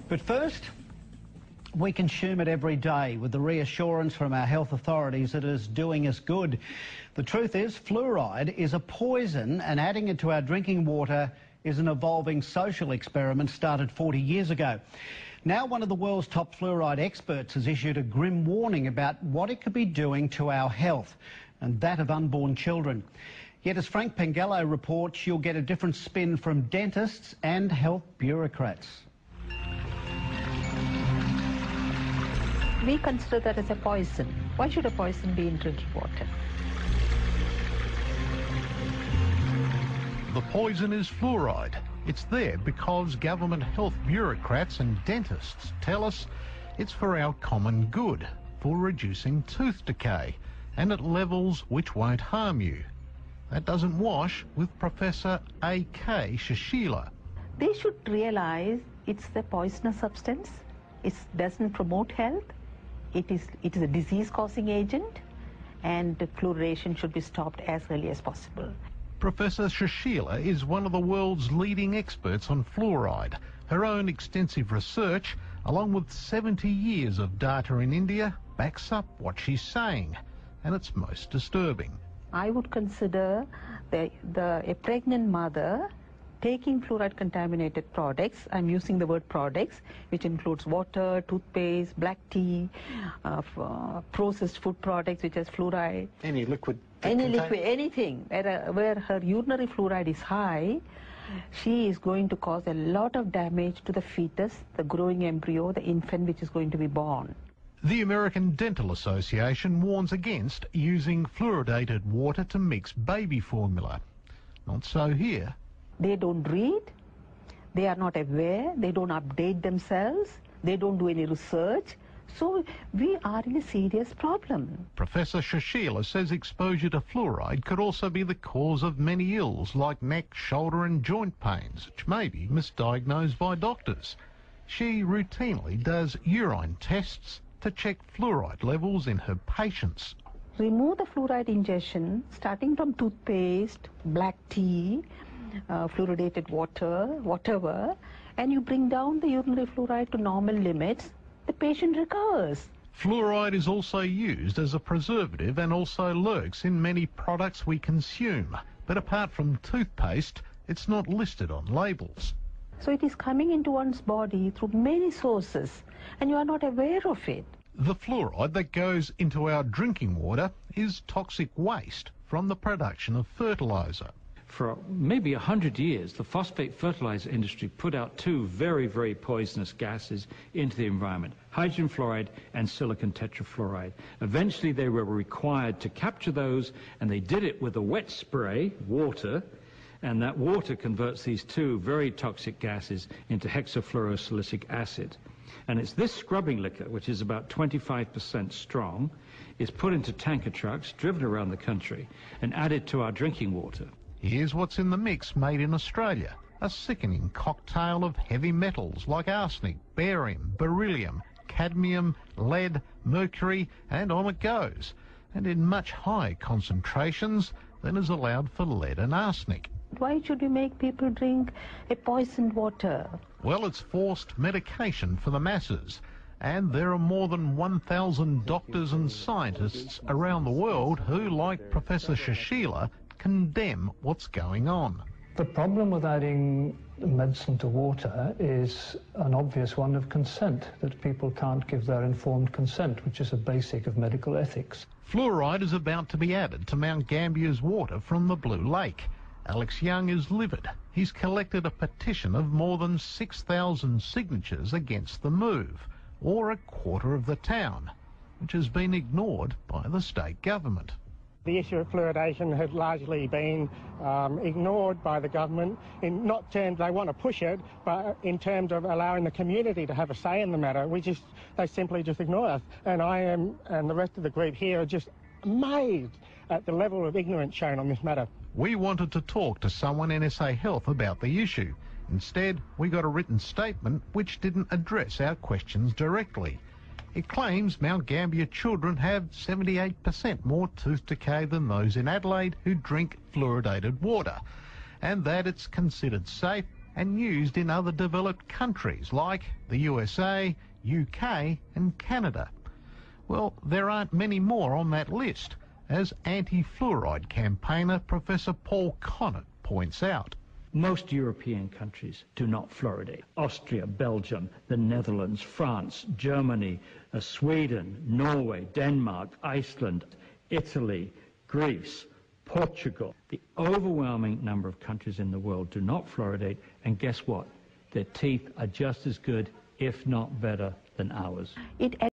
But first, we consume it every day with the reassurance from our health authorities that it is doing us good. The truth is, fluoride is a poison, and adding it to our drinking water is an evolving social experiment started 40 years ago. Now one of the world's top fluoride experts has issued a grim warning about what it could be doing to our health and that of unborn children. Yet as Frank Pengello reports, you'll get a different spin from dentists and health bureaucrats. We consider that as a poison. Why should a poison be in drinking water? The poison is fluoride. It's there because government health bureaucrats and dentists tell us it's for our common good, for reducing tooth decay, and at levels which won't harm you. That doesn't wash with Professor A.K. Shashila. They should realise it's a poisonous substance. It doesn't promote health. It is a disease-causing agent, and fluoridation should be stopped as early as possible. Professor Shashila is one of the world's leading experts on fluoride. Her own extensive research, along with 70 years of data in India, backs up what she's saying, and it's most disturbing. I would consider a pregnant mother taking fluoride-contaminated products, I'm using the word products, which includes water, toothpaste, black tea, processed food products which has fluoride. Any liquid? Anything. Where her urinary fluoride is high, she is going to cause a lot of damage to the fetus, the growing embryo, the infant which is going to be born. The American Dental Association warns against using fluoridated water to mix baby formula. Not so here. They don't read, they are not aware, they don't update themselves, they don't do any research. So we are in a serious problem. Professor Shashila says exposure to fluoride could also be the cause of many ills like neck, shoulder and joint pains, which may be misdiagnosed by doctors. She routinely does urine tests to check fluoride levels in her patients. Remove the fluoride ingestion starting from toothpaste, black tea, fluoridated water, whatever, and you bring down the urinary fluoride to normal limits, the patient recovers. Fluoride is also used as a preservative and also lurks in many products we consume. But apart from toothpaste, it's not listed on labels. So it is coming into one's body through many sources, and you are not aware of it. The fluoride that goes into our drinking water is toxic waste from the production of fertiliser. For maybe 100 years, the phosphate fertilizer industry put out two very, very poisonous gases into the environment, hydrogen fluoride and silicon tetrafluoride. Eventually, they were required to capture those, and they did it with a wet spray, water, and that water converts these two very toxic gases into hexafluorosilicic acid. And it's this scrubbing liquor, which is about 25% strong, is put into tanker trucks, driven around the country, and added to our drinking water. Here's what's in the mix made in Australia. A sickening cocktail of heavy metals like arsenic, barium, beryllium, cadmium, lead, mercury, and on it goes. And in much higher concentrations than is allowed for lead and arsenic. Why should we make people drink a poisoned water? Well, it's forced medication for the masses. And there are more than 1,000 doctors and scientists around the world who, like Professor Shashila, condemn what's going on. The problem with adding medicine to water is an obvious one of consent, that people can't give their informed consent, which is a basic of medical ethics. Fluoride is about to be added to Mount Gambier's water from the Blue Lake. Alex Young is livid. He's collected a petition of more than 6,000 signatures against the move, or a quarter of the town, which has been ignored by the state government. The issue of fluoridation had largely been ignored by the government, in not terms they want to push it, but in terms of allowing the community to have a say in the matter. They simply just ignore us. And I am, and the rest of the group here, are just amazed at the level of ignorance shown on this matter. We wanted to talk to someone in SA Health about the issue. Instead, we got a written statement which didn't address our questions directly. It claims Mount Gambier children have 78% more tooth decay than those in Adelaide who drink fluoridated water, and that it's considered safe and used in other developed countries like the USA, UK and Canada. Well, there aren't many more on that list, as anti-fluoride campaigner Professor Paul Connett points out. Most European countries do not fluoridate. Austria, Belgium, the Netherlands, France, Germany, Sweden, Norway, Denmark, Iceland, Italy, Greece, Portugal. The overwhelming number of countries in the world do not fluoridate, and guess what? Their teeth are just as good, if not better, than ours.